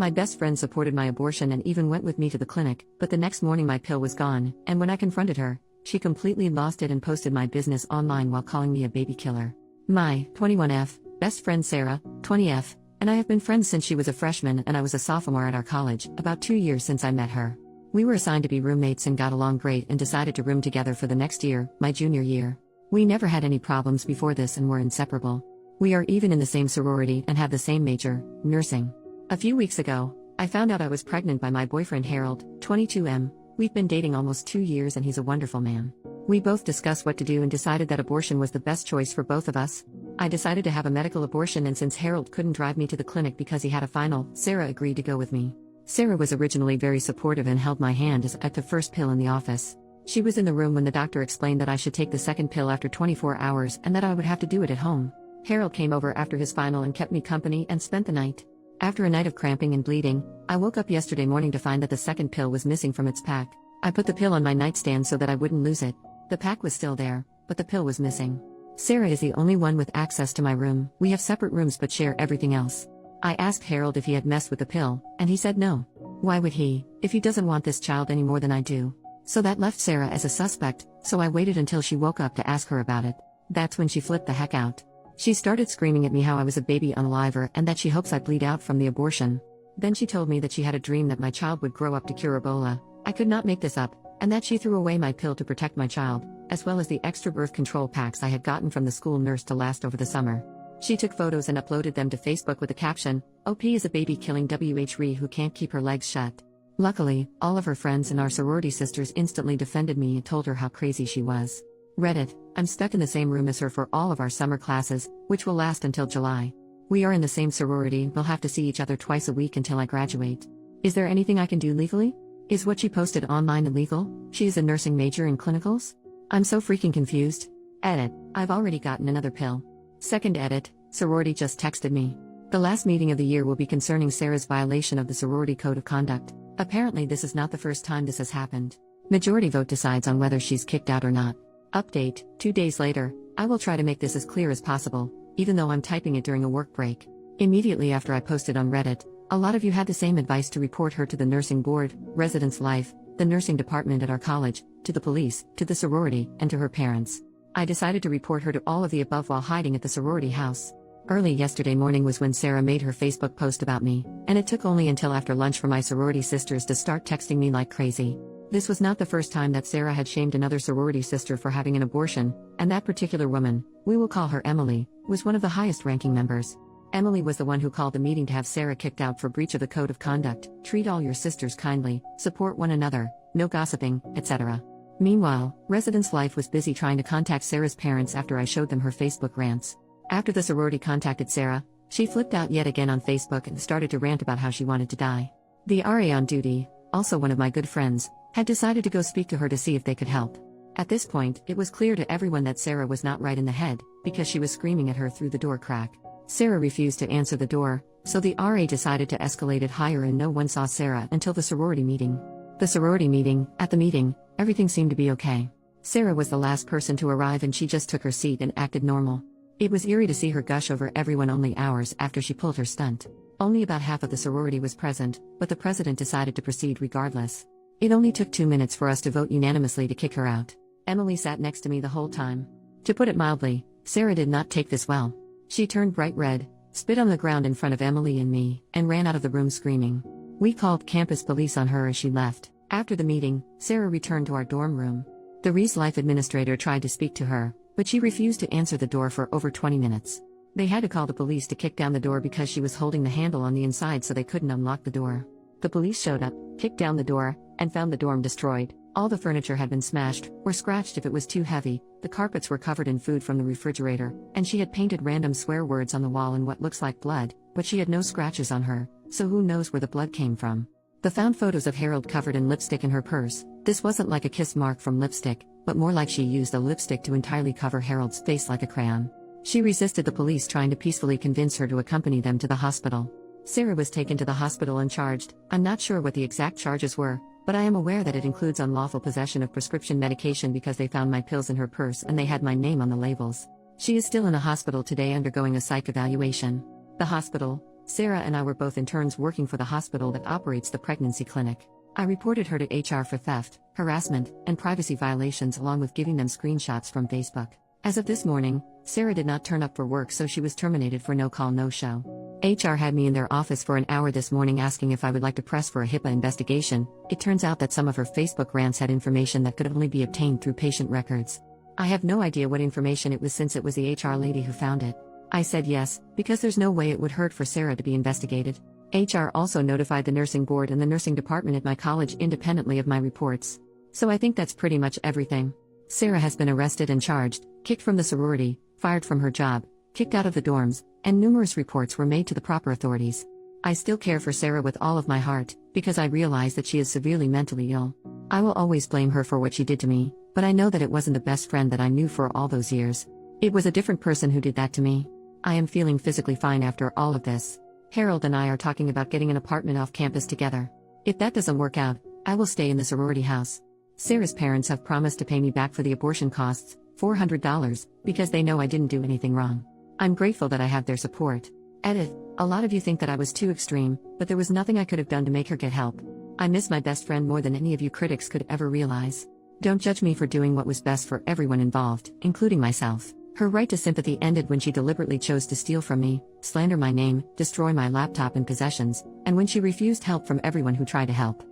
My best friend supported my abortion and even went with me to the clinic, but the next morning my pill was gone, and when I confronted her, she completely lost it and posted my business online while calling me a baby killer. My 21F best friend Sarah, 20F, and I have been friends since she was a freshman and I was a sophomore at our college, about 2 years since I met her. We were assigned to be roommates and got along great and decided to room together for the next year, my junior year. We never had any problems before this and were inseparable. We are even in the same sorority and have the same major, nursing. A few weeks ago, I found out I was pregnant by my boyfriend Harold, 22M. We've been dating almost 2 years and he's a wonderful man. We both discussed what to do and decided that abortion was the best choice for both of us. I decided to have a medical abortion, and since Harold couldn't drive me to the clinic because he had a final, Sarah agreed to go with me. Sarah was originally very supportive and held my hand as I took the first pill in the office. She was in the room when the doctor explained that I should take the second pill after 24 hours and that I would have to do it at home. Harold came over after his final and kept me company and spent the night. After a night of cramping and bleeding, I woke up yesterday morning to find that the second pill was missing from its pack. I put the pill on my nightstand so that I wouldn't lose it. The pack was still there, but the pill was missing. Sarah is the only one with access to my room. We have separate rooms but share everything else. I asked Harold if he had messed with the pill, and he said no. Why would he, if he doesn't want this child any more than I do? So that left Sarah as a suspect, so I waited until she woke up to ask her about it. That's when she flipped the heck out. She started screaming at me how I was a baby unaliver and that she hopes I bleed out from the abortion. Then she told me that she had a dream that my child would grow up to cure Ebola. I could not make this up, and that she threw away my pill to protect my child, as well as the extra birth control packs I had gotten from the school nurse to last over the summer. She took photos and uploaded them to Facebook with the caption, "OP is a baby killing WHRE who can't keep her legs shut." Luckily, all of her friends and our sorority sisters instantly defended me and told her how crazy she was. Reddit, I'm stuck in the same room as her for all of our summer classes, which will last until July. We are in the same sorority, we'll have to see each other twice a week until I graduate. Is there anything I can do legally? Is what she posted online illegal? She is a nursing major in clinicals? I'm so freaking confused. Edit, I've already gotten another pill. Second edit, sorority just texted me. The last meeting of the year will be concerning Sarah's violation of the sorority code of conduct. Apparently this is not the first time this has happened. Majority vote decides on whether she's kicked out or not. Update, 2 days later, I will try to make this as clear as possible, even though I'm typing it during a work break. Immediately after I posted on Reddit, a lot of you had the same advice to report her to the nursing board, residence life, the nursing department at our college, to the police, to the sorority, and to her parents. I decided to report her to all of the above while hiding at the sorority house. Early yesterday morning was when Sarah made her Facebook post about me, and it took only until after lunch for my sorority sisters to start texting me like crazy. This was not the first time that Sarah had shamed another sorority sister for having an abortion, and that particular woman, we will call her Emily, was one of the highest ranking members. Emily was the one who called the meeting to have Sarah kicked out for breach of the code of conduct, treat all your sisters kindly, support one another, no gossiping, etc. Meanwhile, Residence Life was busy trying to contact Sarah's parents after I showed them her Facebook rants. After the sorority contacted Sarah, she flipped out yet again on Facebook and started to rant about how she wanted to die. The RA on duty, also one of my good friends, had decided to go speak to her to see if they could help. At this point, it was clear to everyone that Sarah was not right in the head, because she was screaming at her through the door crack. Sarah refused to answer the door, so the RA decided to escalate it higher and no one saw Sarah until the sorority meeting. At the meeting, everything seemed to be okay. Sarah was the last person to arrive and she just took her seat and acted normal. It was eerie to see her gush over everyone only hours after she pulled her stunt. Only about half of the sorority was present, but the president decided to proceed regardless. It only took 2 minutes for us to vote unanimously to kick her out. Emily sat next to me the whole time. To put it mildly, Sarah did not take this well. She turned bright red, spit on the ground in front of Emily and me, and ran out of the room screaming. We called campus police on her as she left. After the meeting, Sarah returned to our dorm room. The Reese Life administrator tried to speak to her, but she refused to answer the door for over 20 minutes. They had to call the police to kick down the door because she was holding the handle on the inside so they couldn't unlock the door. The police showed up, kicked down the door, and found the dorm destroyed. All the furniture had been smashed, or scratched if it was too heavy, the carpets were covered in food from the refrigerator, and she had painted random swear words on the wall in what looks like blood, but she had no scratches on her, so who knows where the blood came from. They found photos of Harold covered in lipstick in her purse. This wasn't like a kiss mark from lipstick, but more like she used a lipstick to entirely cover Harold's face like a crayon. She resisted the police trying to peacefully convince her to accompany them to the hospital. Sarah was taken to the hospital and charged. I'm not sure what the exact charges were, but I am aware that it includes unlawful possession of prescription medication because they found my pills in her purse and they had my name on the labels. She is still in a hospital today undergoing a psych evaluation. The hospital, Sarah and I were both interns working for the hospital that operates the pregnancy clinic. I reported her to HR for theft, harassment, and privacy violations along with giving them screenshots from Facebook. As of this morning, Sarah did not turn up for work, so she was terminated for no call, no show. HR had me in their office for an hour this morning asking if I would like to press for a HIPAA investigation. It turns out that some of her Facebook rants had information that could only be obtained through patient records. I have no idea what information it was since it was the HR lady who found it. I said yes, because there's no way it would hurt for Sarah to be investigated. HR also notified the nursing board and the nursing department at my college independently of my reports. So I think that's pretty much everything. Sarah has been arrested and charged, kicked from the sorority, fired from her job, kicked out of the dorms, and numerous reports were made to the proper authorities. I still care for Sarah with all of my heart, because I realize that she is severely mentally ill. I will always blame her for what she did to me, but I know that it wasn't the best friend that I knew for all those years. It was a different person who did that to me. I am feeling physically fine after all of this. Harold and I are talking about getting an apartment off campus together. If that doesn't work out, I will stay in the sorority house. Sarah's parents have promised to pay me back for the abortion costs, $400, because they know I didn't do anything wrong. I'm grateful that I have their support. Edit. A lot of you think that I was too extreme, but there was nothing I could have done to make her get help. I miss my best friend more than any of you critics could ever realize. Don't judge me for doing what was best for everyone involved, including myself. Her right to sympathy ended when she deliberately chose to steal from me, slander my name, destroy my laptop and possessions, and when she refused help from everyone who tried to help.